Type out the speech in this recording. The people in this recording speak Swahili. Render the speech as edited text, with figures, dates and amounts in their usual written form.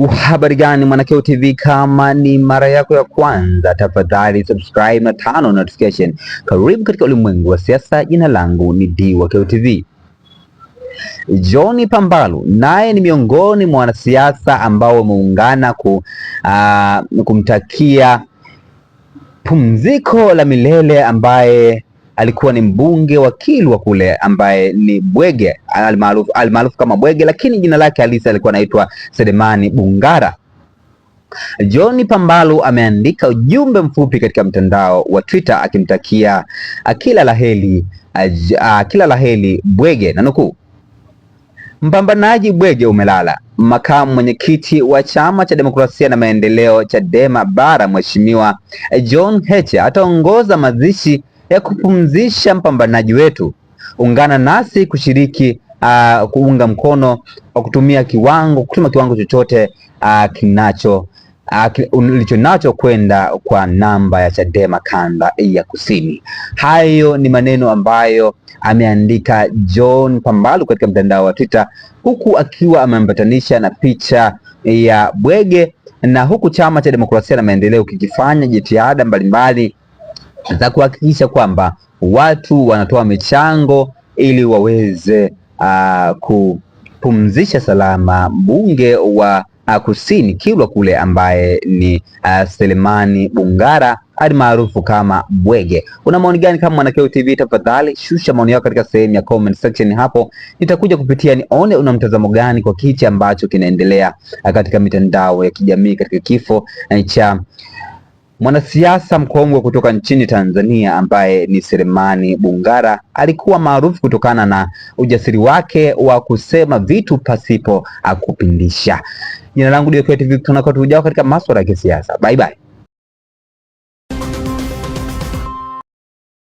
Habari gani Mwanakeo TV, kama ni mara yako ya kwanza tafadhali subscribe na tano notification. Karibu katika ulimwengu wa siasa. Jina langu ni Dwakeo TV. John Pambalu naye ni miongoni mwa wanasiasa ambao wameungana kumtakia pumziko la milele ambaye alikuwa ni mbunge wa Kilwa kule, ambaye ni Bwege almaarufu kama Bwege, lakini jina lake halisi alikuwa anaitwa Selemani Bungara. John Pambalu ameandika ujumbe mfupi katika mtandao wa Twitter akimtakia kila laheri Bwege, na nukuu: mpambanaji Bwege umelala. Makamu mwenyekiti wa Chama cha Demokrasia na Maendeleo Chadema Bara, Mheshimiwa John Heche ataongoza mazishi ya kupumzisha mpambanaji wetu. Ungana nasi kushiriki kuunga mkono kwa kutuma kiwango chochote ulicho nacho kwenda kwa namba ya Chadema kanda ya Kusini. Hayo ni maneno ambayo ameandika John Pambalu katika mtandao wa Twitter, huku akiwa ameambatanisha na picha ya Bwege, na huku Chama cha Demokrasia na Maendeleo kikifanya jitihada mbalimbali za kuhakikisha kwamba watu wanatoa michango ili waweze kupumzisha salama mbunge wa Kusini Kilwa kule, ambaye ni Selemani Bungara maarufu kama Bwege. Una maoni gani kama Mwanakeo TV? Tafadhali shusha maoni yako katika sehemu ya comment section hapo, nitakuja kupitia nione una mtazamo gani kwa kichi ambacho kinaendelea katika mitandao ya kijamii katika kifo cha mwanasiasa mkongwe kutoka nchini Tanzania ambaye ni Selemani Bungara. Alikuwa maarufu kutokana na ujasiri wake wa kusema vitu pasipo kupindisha. Jina langu Dwakeo TV, tunakuwa katika masuala ya kisiasa. Bye bye.